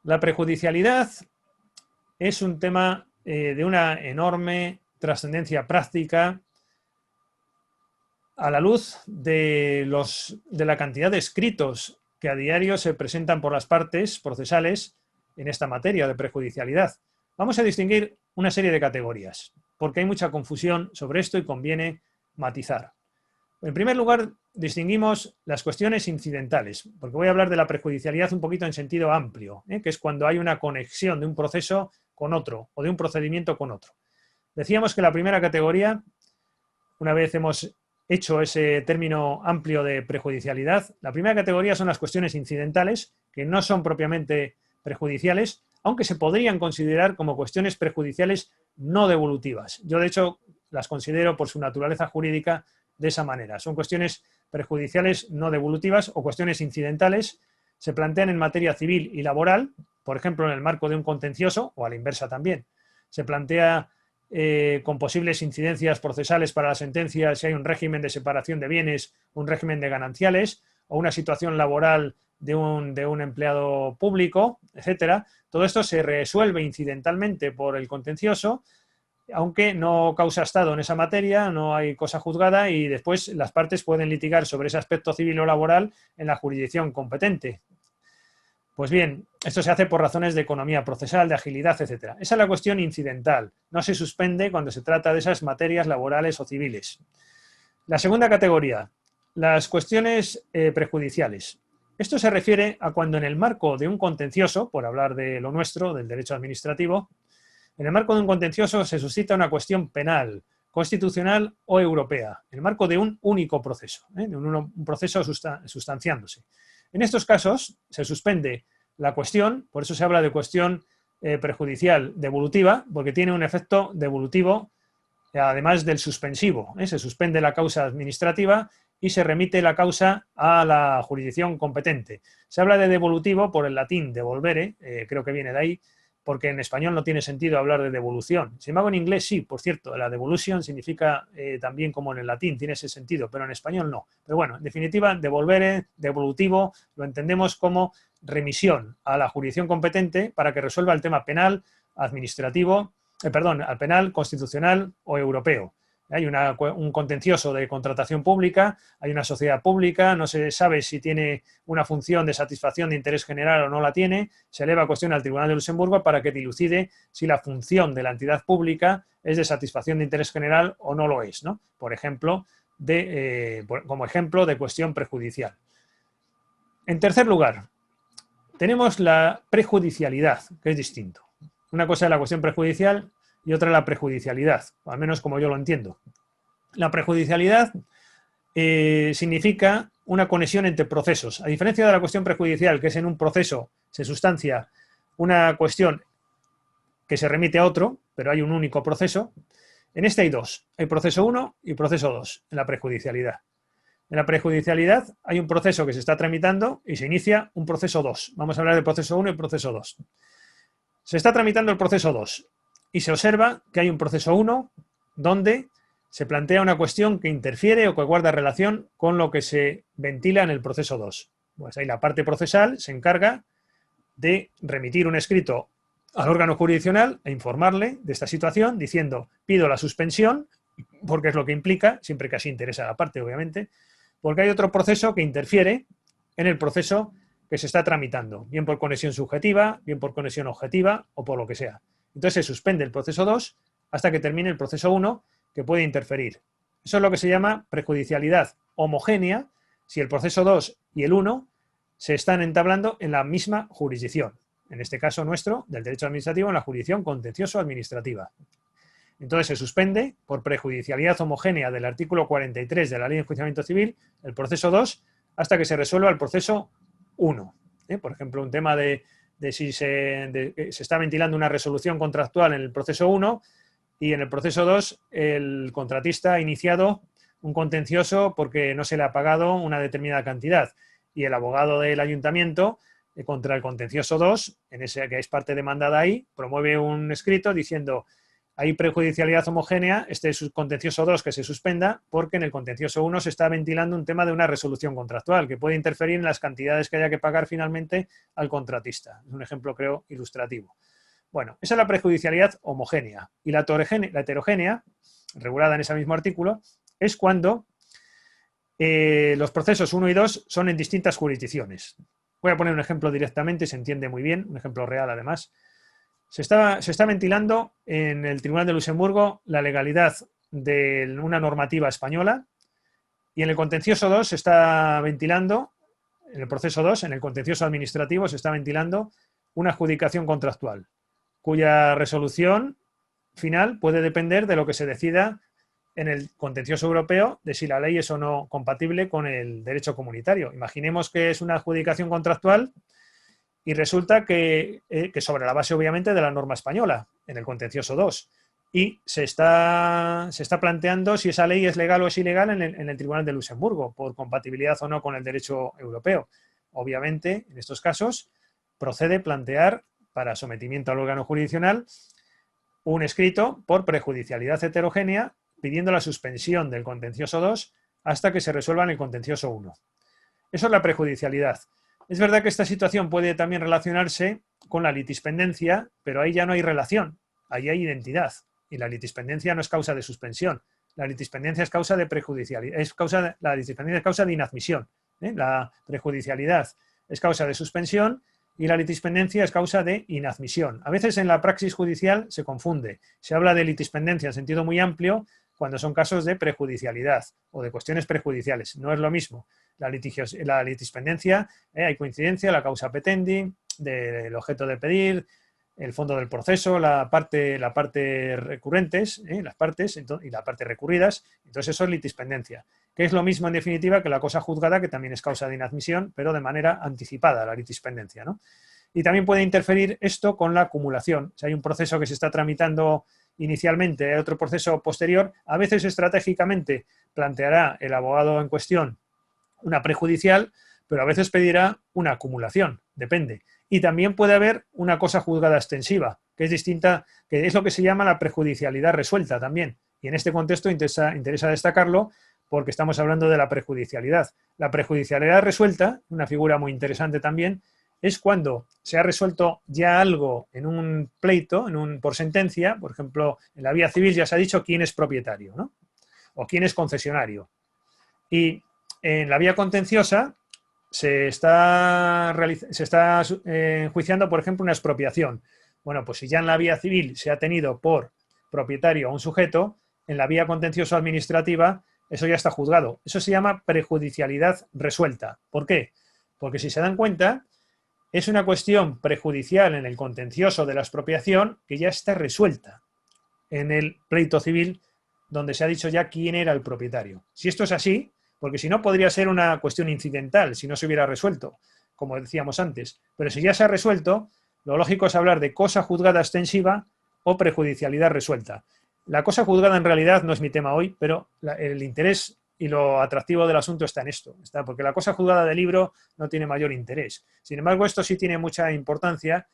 La prejudicialidad es un tema de una enorme trascendencia práctica a la luz de la cantidad de escritos que a diario se presentan por las partes procesales en esta materia de prejudicialidad. Vamos a distinguir una serie de categorías, porque hay mucha confusión sobre esto y conviene matizar. En primer lugar, distinguimos las cuestiones incidentales, porque voy a hablar de la prejudicialidad un poquito en sentido amplio, que es cuando hay una conexión de un proceso con otro o de un procedimiento con otro. Decíamos que la primera categoría, una vez hemos hecho ese término amplio de prejudicialidad, la primera categoría son las cuestiones incidentales, que no son propiamente prejudiciales, aunque se podrían considerar como cuestiones prejudiciales no devolutivas. Yo, de hecho, las considero por su naturaleza jurídica de esa manera. Son cuestiones perjudiciales no devolutivas o cuestiones incidentales. Se plantean en materia civil y laboral, por ejemplo, en el marco de un contencioso, o a la inversa también. Se plantea con posibles incidencias procesales para la sentencia si hay un régimen de separación de bienes, un régimen de gananciales o una situación laboral de un empleado público, etcétera. Todo esto se resuelve incidentalmente por el contencioso, aunque no causa estado en esa materia, no hay cosa juzgada y después las partes pueden litigar sobre ese aspecto civil o laboral en la jurisdicción competente. Pues bien, esto se hace por razones de economía procesal, de agilidad, etcétera. Esa es la cuestión incidental. No se suspende cuando se trata de esas materias laborales o civiles. La segunda categoría, las cuestiones prejudiciales. Esto se refiere a cuando en el marco de un contencioso, por hablar de lo nuestro, del derecho administrativo, en el marco de un contencioso se suscita una cuestión penal, constitucional o europea, en el marco de un único proceso, de un proceso sustanciándose. En estos casos se suspende la cuestión, por eso se habla de cuestión prejudicial devolutiva, porque tiene un efecto devolutivo, además del suspensivo. Se suspende la causa administrativa y se remite la causa a la jurisdicción competente. Se habla de devolutivo por el latín devolvere, creo que viene de ahí, porque en español no tiene sentido hablar de devolución. Sin embargo, en inglés sí, por cierto, la devolution significa también como en el latín, tiene ese sentido, pero en español no. Pero bueno, en definitiva, devolvere, devolutivo, lo entendemos como remisión a la jurisdicción competente para que resuelva el tema penal, administrativo, al penal, constitucional o europeo. Hay un contencioso de contratación pública, hay una sociedad pública, no se sabe si tiene una función de satisfacción de interés general o no la tiene, se eleva cuestión al Tribunal de Luxemburgo para que dilucide si la función de la entidad pública es de satisfacción de interés general o no lo es, ¿no? Por ejemplo, como ejemplo de cuestión prejudicial. En tercer lugar, tenemos la prejudicialidad, que es distinto. Una cosa es la cuestión prejudicial y otra la prejudicialidad, al menos como yo lo entiendo. La prejudicialidad significa una conexión entre procesos. A diferencia de la cuestión prejudicial, que es en un proceso se sustancia una cuestión que se remite a otro, pero hay un único proceso, en este hay dos. Hay proceso 1 y proceso 2 en la prejudicialidad. En la prejudicialidad hay un proceso que se está tramitando y se inicia un proceso 2. Vamos a hablar del proceso 1 y proceso 2. Se está tramitando el proceso 2 y se observa que hay un proceso 1 donde se plantea una cuestión que interfiere o que guarda relación con lo que se ventila en el proceso 2. Pues ahí la parte procesal se encarga de remitir un escrito al órgano jurisdiccional e informarle de esta situación diciendo pido la suspensión, porque es lo que implica, siempre que así interesa a la parte, obviamente, porque hay otro proceso que interfiere en el proceso que se está tramitando, bien por conexión subjetiva, bien por conexión objetiva o por lo que sea. Entonces se suspende el proceso 2 hasta que termine el proceso 1 que puede interferir. Eso es lo que se llama prejudicialidad homogénea si el proceso 2 y el 1 se están entablando en la misma jurisdicción. En este caso nuestro, del derecho administrativo, en la jurisdicción contencioso-administrativa. Entonces se suspende por prejudicialidad homogénea del artículo 43 de la Ley de Enjuiciamiento Civil el proceso 2 hasta que se resuelva el proceso 1. Por ejemplo, un tema de si se está ventilando una resolución contractual en el proceso 1 y en el proceso 2 el contratista ha iniciado un contencioso porque no se le ha pagado una determinada cantidad y el abogado del ayuntamiento contra el contencioso 2, en ese que es parte demandada ahí, promueve un escrito diciendo Hay prejudicialidad homogénea, este es contencioso 2 que se suspenda, porque en el contencioso 1 se está ventilando un tema de una resolución contractual que puede interferir en las cantidades que haya que pagar finalmente al contratista. Es un ejemplo, creo, ilustrativo. Bueno, esa es la prejudicialidad homogénea. Y la heterogénea, regulada en ese mismo artículo, es cuando los procesos 1 y 2 son en distintas jurisdicciones. Voy a poner un ejemplo directamente y se entiende muy bien, un ejemplo real además. Se está ventilando en el Tribunal de Luxemburgo la legalidad de una normativa española y en el contencioso 2 se está ventilando, en el proceso 2, en el contencioso administrativo, se está ventilando una adjudicación contractual, cuya resolución final puede depender de lo que se decida en el contencioso europeo de si la ley es o no compatible con el derecho comunitario. Imaginemos que es una adjudicación contractual y resulta que sobre la base, obviamente, de la norma española, en el contencioso 2. Y se está planteando si esa ley es legal o es ilegal en el Tribunal de Luxemburgo, por compatibilidad o no con el derecho europeo. Obviamente, en estos casos, procede plantear, para sometimiento al órgano jurisdiccional, un escrito por prejudicialidad heterogénea pidiendo la suspensión del contencioso 2 hasta que se resuelva en el contencioso 1. Eso es la prejudicialidad. Es verdad que esta situación puede también relacionarse con la litispendencia, pero ahí ya no hay relación, ahí hay identidad. Y la litispendencia no es causa de suspensión. La litispendencia es causa de prejudicialidad, la litispendencia es causa de inadmisión. La prejudicialidad es causa de suspensión y la litispendencia es causa de inadmisión. A veces en la praxis judicial se confunde. Se habla de litispendencia en sentido muy amplio cuando son casos de prejudicialidad o de cuestiones prejudiciales. No es lo mismo. La litispendencia, hay coincidencia, la causa petendi, del objeto de pedir, el fondo del proceso, la parte recurrentes, las partes y la parte recurridas. Entonces eso es litispendencia, que es lo mismo en definitiva que la cosa juzgada, que también es causa de inadmisión, pero de manera anticipada, la litispendencia, ¿no? Y también puede interferir esto con la acumulación. Si hay un proceso que se está tramitando inicialmente, hay otro proceso posterior, a veces estratégicamente planteará el abogado en cuestión una prejudicial, pero a veces pedirá una acumulación, depende. Y también puede haber una cosa juzgada extensiva, que es distinta, que es lo que se llama la prejudicialidad resuelta también. Y en este contexto interesa destacarlo porque estamos hablando de la prejudicialidad. La prejudicialidad resuelta, una figura muy interesante también, es cuando se ha resuelto ya algo en un pleito, por sentencia, por ejemplo, en la vía civil ya se ha dicho quién es propietario, ¿no? O quién es concesionario. Y en la vía contenciosa se está enjuiciando, por ejemplo, una expropiación. Bueno, pues si ya en la vía civil se ha tenido por propietario a un sujeto, en la vía contencioso administrativa eso ya está juzgado. Eso se llama prejudicialidad resuelta. ¿Por qué? Porque si se dan cuenta, es una cuestión prejudicial en el contencioso de la expropiación que ya está resuelta en el pleito civil donde se ha dicho ya quién era el propietario. Si esto es así, porque si no podría ser una cuestión incidental si no se hubiera resuelto, como decíamos antes. Pero si ya se ha resuelto, lo lógico es hablar de cosa juzgada extensiva o prejudicialidad resuelta. La cosa juzgada en realidad no es mi tema hoy, pero el interés y lo atractivo del asunto está en esto, porque la cosa juzgada del libro no tiene mayor interés. Sin embargo, esto sí tiene mucha importancia,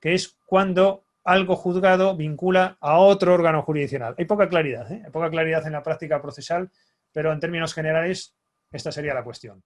que es cuando algo juzgado vincula a otro órgano jurisdiccional. Hay poca claridad en la práctica procesal, pero en términos generales esta sería la cuestión.